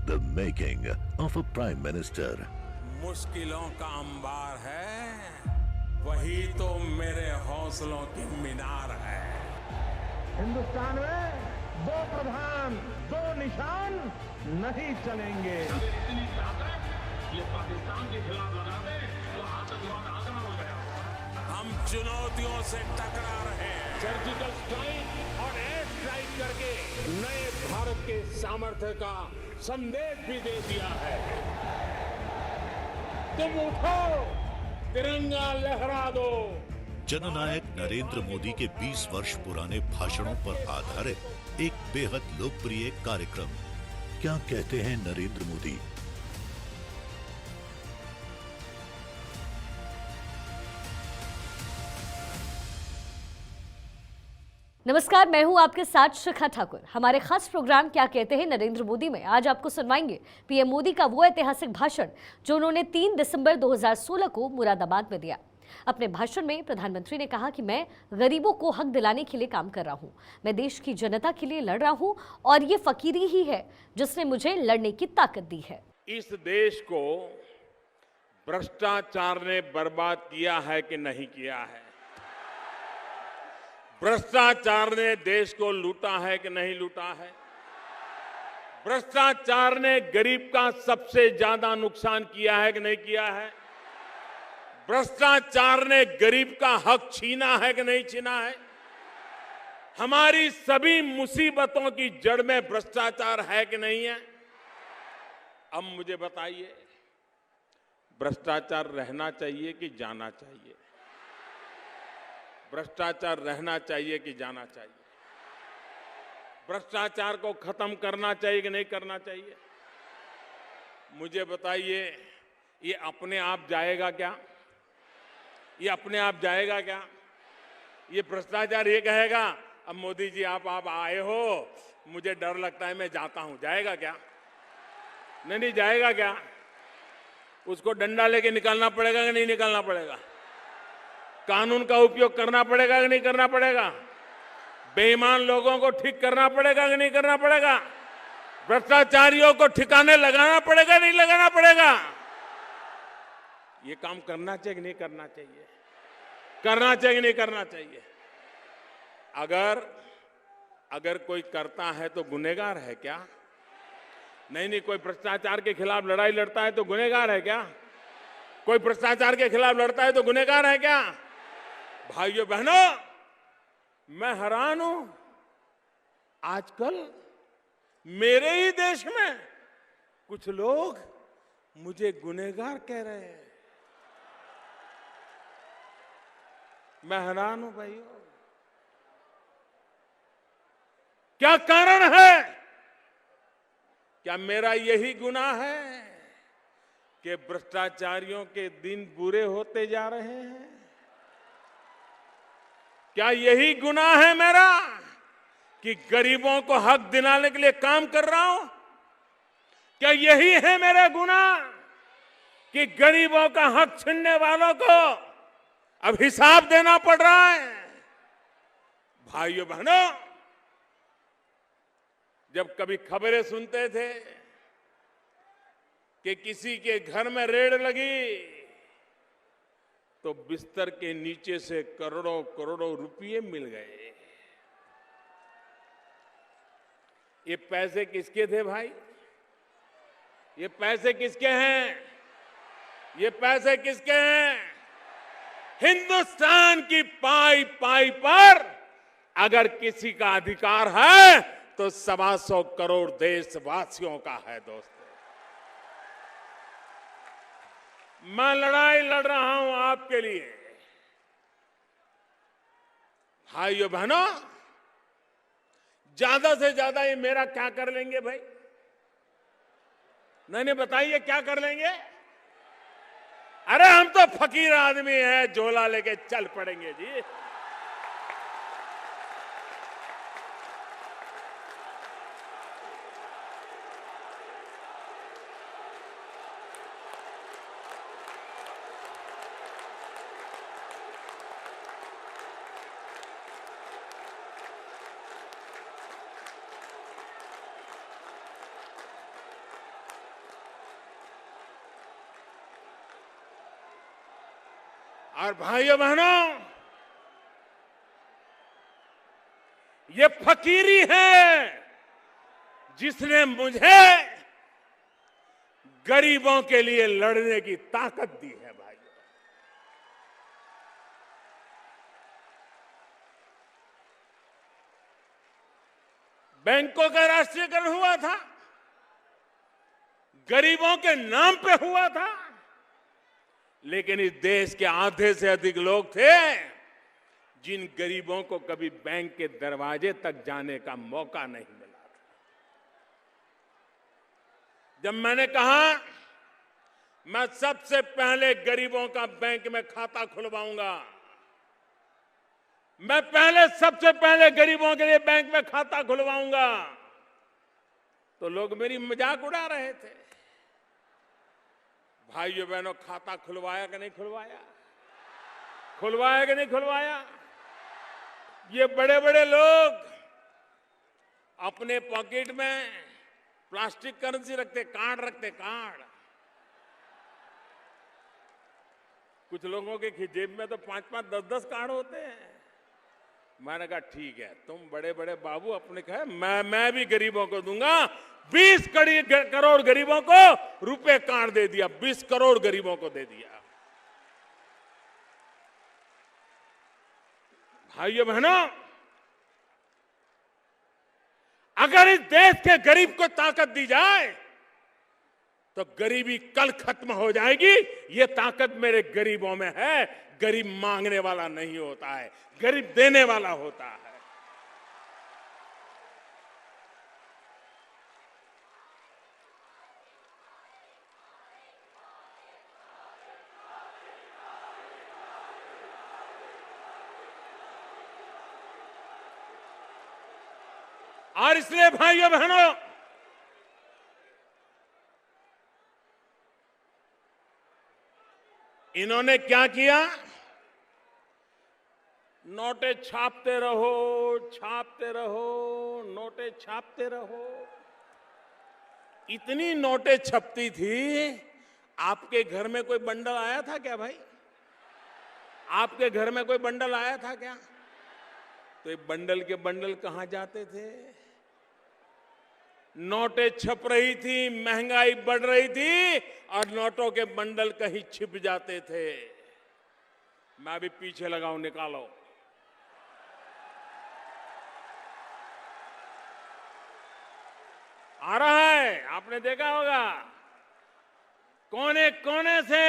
The making of a prime minister. मुश्किलों का अंबार है, वही तो मेरे हौसलों की मीनार है। हिंदुस्तान में दो प्रधान दो निशान नहीं चलेंगे। इतनी ताकत ये पाकिस्तान के खिलाफ लगा दे तो आतंकवाद आगरा हो गया। हम चुनौतियों से टकरा रहे हैं। सर्जिकल स्ट्राइक और एयर स्ट्राइक करके नए भारत के सामर्थ्य का संदेश भी दे दिया है। तुम उठो, तिरंगा लहरा दो। जननायक नरेंद्र मोदी के 20 वर्ष पुराने भाषणों पर आधारित एक बेहद लोकप्रिय कार्यक्रम। क्या कहते हैं नरेंद्र मोदी? नमस्कार, मैं हूं आपके साथ शिखा ठाकुर। हमारे खास प्रोग्राम क्या कहते हैं नरेंद्र मोदी में आज आपको सुनवाएंगे पीएम मोदी का वो ऐतिहासिक भाषण जो उन्होंने 3 दिसंबर 2016 को मुरादाबाद में दिया। अपने भाषण में प्रधानमंत्री ने कहा कि मैं गरीबों को हक दिलाने के लिए काम कर रहा हूं, मैं देश की जनता के लिए लड़ रहा हूं और ये फकीरी ही है जिसने मुझे लड़ने की ताकत दी है। इस देश को भ्रष्टाचार ने बर्बाद किया है कि नहीं किया है? भ्रष्टाचार ने देश को लूटा है कि नहीं लूटा है? भ्रष्टाचार ने गरीब का सबसे ज्यादा नुकसान किया है कि नहीं किया है? भ्रष्टाचार ने गरीब का हक छीना है कि नहीं छीना है? हमारी सभी मुसीबतों की जड़ में भ्रष्टाचार है कि नहीं है? अब मुझे बताइए, भ्रष्टाचार रहना चाहिए कि जाना चाहिए? भ्रष्टाचार रहना चाहिए कि जाना चाहिए? भ्रष्टाचार को खत्म करना चाहिए कि नहीं करना चाहिए? मुझे बताइए, ये अपने आप जाएगा क्या? ये अपने आप जाएगा क्या? ये भ्रष्टाचार ये कहेगा अब मोदी जी आप आए हो, मुझे डर लगता है मैं जाता हूं, जाएगा क्या? नहीं जाएगा क्या? उसको डंडा लेके निकालना पड़ेगा कि नहीं निकालना पड़ेगा? कानून का उपयोग करना पड़ेगा कि नहीं करना पड़ेगा? बेईमान लोगों को ठीक करना पड़ेगा कि नहीं करना पड़ेगा? भ्रष्टाचारियों को ठिकाने लगाना पड़ेगा नहीं लगाना पड़ेगा? ये काम करना चाहिए कि नहीं करना चाहिए? करना चाहिए कि नहीं करना चाहिए? अगर कोई करता है तो गुनहगार है क्या? नहीं, कोई भ्रष्टाचार के खिलाफ लड़ाई लड़ता है तो गुनहगार है क्या? कोई भ्रष्टाचार के खिलाफ लड़ता है तो गुनहगार है क्या? भाइयों बहनों, मैं हैरान हूं, आजकल मेरे ही देश में कुछ लोग मुझे गुनहगार कह रहे हैं। मैं हैरान हूं भाइयों, क्या कारण है? क्या मेरा यही गुनाह है कि भ्रष्टाचारियों के दिन बुरे होते जा रहे हैं? क्या यही गुनाह है मेरा कि गरीबों को हक दिलाने के लिए काम कर रहा हूं? क्या यही है मेरा गुनाह कि गरीबों का हक छीनने वालों को अब हिसाब देना पड़ रहा है? भाइयों बहनों, जब कभी खबरें सुनते थे कि किसी के घर में रेड लगी तो बिस्तर के नीचे से करोड़ों करोड़ों रुपये मिल गए। ये पैसे किसके थे भाई? ये पैसे किसके हैं? ये पैसे किसके हैं? हिंदुस्तान की पाई पाई पर अगर किसी का अधिकार है तो 125 करोड़ देशवासियों का है। दोस्तों, मैं लड़ाई लड़ रहा हूं आपके लिए। भाइयों बहनों, ज्यादा से ज्यादा ये मेरा क्या कर लेंगे भाई? नहीं बताइए क्या कर लेंगे? अरे हम तो फकीर आदमी हैं, झोला लेके चल पड़ेंगे जी। और भाइयों बहनों, ये फकीरी है जिसने मुझे गरीबों के लिए लड़ने की ताकत दी है। भाइयों, बैंकों का राष्ट्रीयकरण हुआ था, गरीबों के नाम पे हुआ था, लेकिन इस देश के आधे से अधिक लोग थे जिन गरीबों को कभी बैंक के दरवाजे तक जाने का मौका नहीं मिला था। जब मैंने कहा मैं सबसे पहले गरीबों का बैंक में खाता खुलवाऊंगा, मैं सबसे पहले गरीबों के लिए बैंक में खाता खुलवाऊंगा, तो लोग मेरी मजाक उड़ा रहे थे। भाइयों बहनों, खाता खुलवाया कि नहीं खुलवाया? खुलवाया कि नहीं खुलवाया? ये बड़े बड़े लोग अपने पॉकेट में प्लास्टिक करेंसी रखते, कार्ड रखते, कार्ड। कुछ लोगों के जेब में तो 5-5, 10-10 कार्ड होते हैं। मैंने कहा ठीक है, तुम बड़े बड़े बाबू अपने कहे, मैं भी गरीबों को दूंगा। 20 करोड़ गरीबों को रुपए कार्ड दे दिया, 20 करोड़ गरीबों को दे दिया। भाइयों बहनों, अगर इस देश के गरीब को ताकत दी जाए तो गरीबी कल खत्म हो जाएगी। ये ताकत मेरे गरीबों में है। गरीब मांगने वाला नहीं होता है, गरीब देने वाला होता है। और इसलिए भाइयों बहनों, इन्होंने क्या किया? नोटे छापते रहो, छापते रहो, नोटे छापते रहो। इतनी नोटें छपती थी, आपके घर में कोई बंडल आया था क्या भाई? आपके घर में कोई बंडल आया था क्या? तो ये बंडल के बंडल कहां जाते थे? नोटें छप रही थी, महंगाई बढ़ रही थी और नोटों के बंडल कहीं छिप जाते थे। मैं भी पीछे लगाऊं, निकालो। आ रहा है, आपने देखा होगा, कोने कोने से।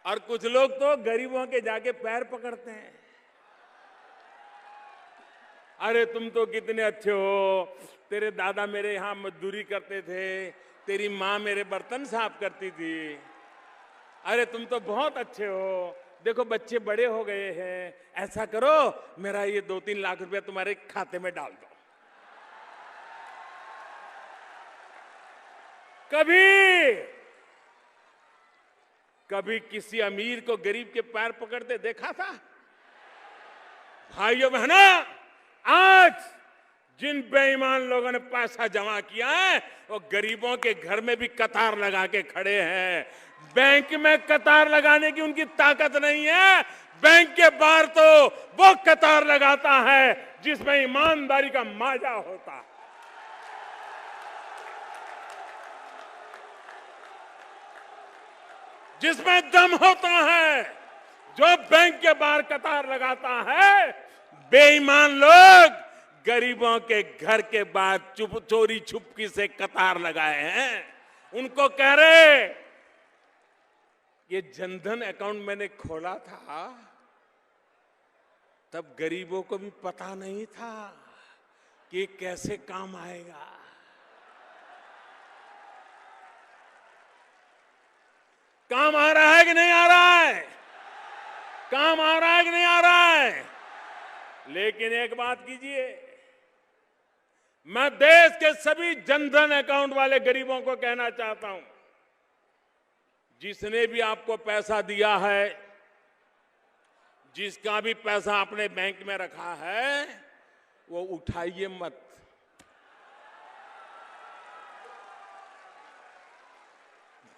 और कुछ लोग तो गरीबों के जाके पैर पकड़ते हैं। अरे तुम तो कितने अच्छे हो, तेरे दादा मेरे यहां मजदूरी करते थे, तेरी माँ मेरे बर्तन साफ करती थी। अरे तुम तो बहुत अच्छे हो, देखो बच्चे बड़े हो गए हैं, ऐसा करो मेरा ये 2-3 लाख रुपया तुम्हारे खाते में डाल दो। कभी किसी अमीर को गरीब के पैर पकड़ते देखा था? भाइयों बहनों, आज जिन बेईमान लोगों ने पैसा जमा किया है वो गरीबों के घर में भी कतार लगा के खड़े हैं। बैंक में कतार लगाने की उनकी ताकत नहीं है। बैंक के बाहर तो वो कतार लगाता है जिसमें ईमानदारी का माजा होता है। जिसमें दम होता है, जो बैंक के बाहर कतार लगाता है। बेईमान लोग गरीबों के घर के बाहर चोरी छुपकी से कतार लगाए हैं। उनको कह रहे, ये जनधन अकाउंट मैंने खोला था तब गरीबों को भी पता नहीं था कि ये कैसे काम आएगा। काम आ रहा है कि नहीं आ रहा है? काम आ रहा है कि नहीं आ रहा है? लेकिन एक बात कीजिए, मैं देश के सभी जनधन अकाउंट वाले गरीबों को कहना चाहता हूं, जिसने भी आपको पैसा दिया है, जिसका भी पैसा अपने बैंक में रखा है, वो उठाइए मत।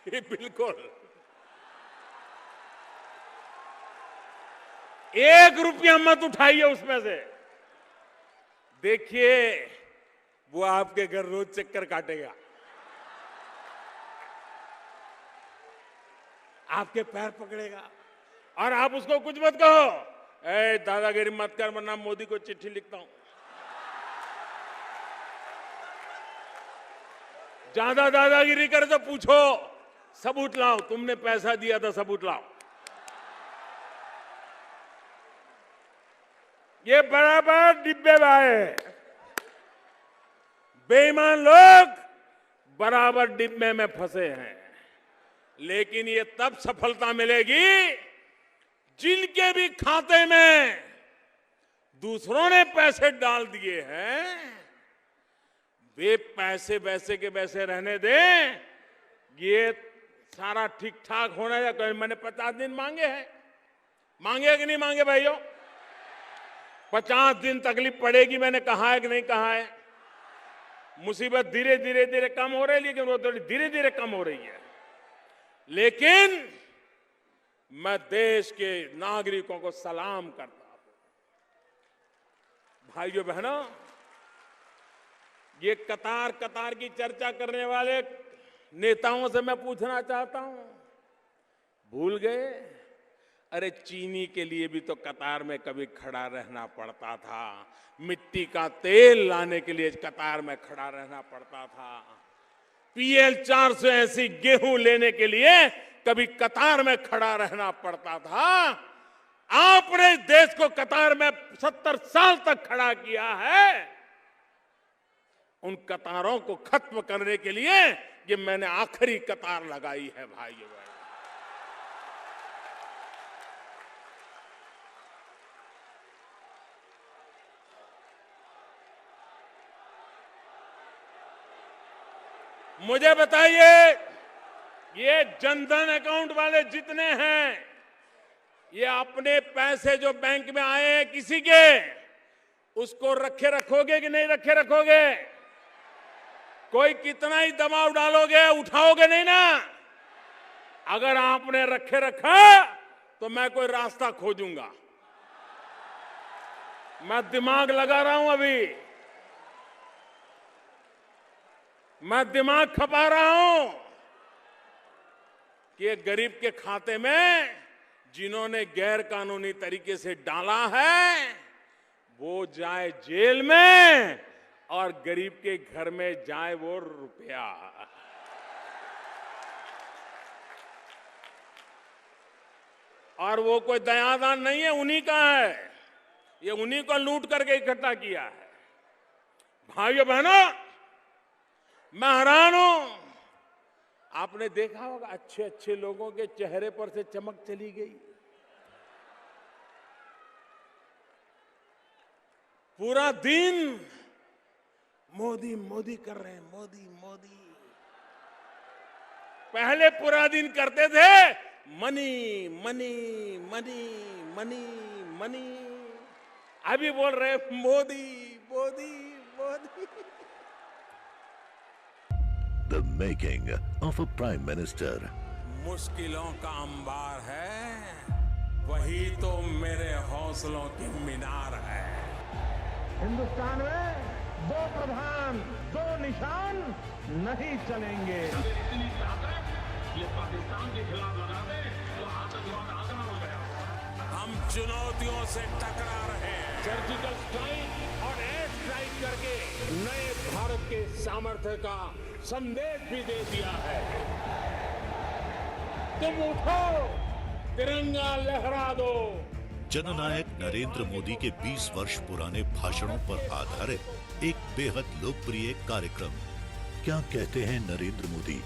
ये बिल्कुल एक रुपया मत उठाइए उसमें से। देखिए वो आपके घर रोज चक्कर काटेगा, आपके पैर पकड़ेगा और आप उसको कुछ मत कहो, ए दादागिरी मत कर वरना मोदी को चिट्ठी लिखता हूं। ज्यादा दादागिरी करे तो पूछो, सबूत लाओ, तुमने पैसा दिया था सबूत लाओ। ये बराबर डिब्बे में आए, बेईमान लोग बराबर डिब्बे में फंसे हैं। लेकिन ये तब सफलता मिलेगी जिनके भी खाते में दूसरों ने पैसे डाल दिए हैं, वे पैसे वैसे के वैसे रहने दें। ये सारा ठीक ठाक होना चाहिए। मैंने 50 दिन मांगे हैं, मांगे कि नहीं मांगे भाइयों? 50 दिन तकलीफ पड़ेगी, मैंने कहा है कि नहीं कहा है? मुसीबत धीरे धीरे धीरे कम हो रही है, लेकिन वो थोड़ी धीरे धीरे कम हो रही है। लेकिन मैं देश के नागरिकों को सलाम करता हूं। भाइयों बहनों, ये कतार की चर्चा करने वाले नेताओं से मैं पूछना चाहता हूं, भूल गए? अरे चीनी के लिए भी तो कतार में कभी खड़ा रहना पड़ता था, मिट्टी का तेल लाने के लिए कतार में खड़ा रहना पड़ता था, PL 480 गेहूं लेने के लिए कभी कतार में खड़ा रहना पड़ता था। आपने देश को कतार में 70 साल तक खड़ा किया है। उन कतारों को खत्म करने के लिए ये मैंने आखिरी कतार लगाई है भाइयों। मुझे बताइए, ये जनधन अकाउंट वाले जितने हैं, ये अपने पैसे जो बैंक में आए हैं किसी के, उसको रखे रखोगे कि नहीं रखे रखोगे? कोई कितना ही दबाव डालोगे, उठाओगे नहीं ना? अगर आपने रखे रखा तो मैं कोई रास्ता खोजूंगा। मैं दिमाग लगा रहा हूं, अभी मैं दिमाग खपा रहा हूं कि एक गरीब के खाते में जिन्होंने गैर कानूनी तरीके से डाला है वो जाए जेल में और गरीब के घर में जाए वो रुपया। और वो कोई दयादान नहीं है, उन्हीं का है, ये उन्हीं को लूट करके इकट्ठा किया है। भाइयों बहनों, मैं हैरान हूं। आपने देखा होगा अच्छे अच्छे लोगों के चेहरे पर से चमक चली गई। पूरा दिन मोदी मोदी कर रहे हैं, मोदी मोदी। पहले पूरा दिन करते थे money money money money money, अभी बोल रहे Modi Modi Modi. The making of a Prime Minister. मुश्किलों का अंबार है, वही तो मेरे हौसलों की मीनार है। हिंदुस्तान में दो प्रधान दो निशान नहीं चलेंगे। इतनी ताकत ये पाकिस्तान के खिलाफ लगा दे तो आतंकवाद आसान हो गया। हम चुनौतियों से टकरा रहे हैं। सर्जिकल स्ट्राइक और एयर स्ट्राइक करके नए भारत के सामर्थ्य का संदेश भी दे दिया है। तुम उठो, तिरंगा लहरा दो। जननायक नरेंद्र मोदी के 20 वर्ष पुराने भाषणों पर आधारित एक बेहद लोकप्रिय कार्यक्रम क्या कहते हैं नरेंद्र मोदी,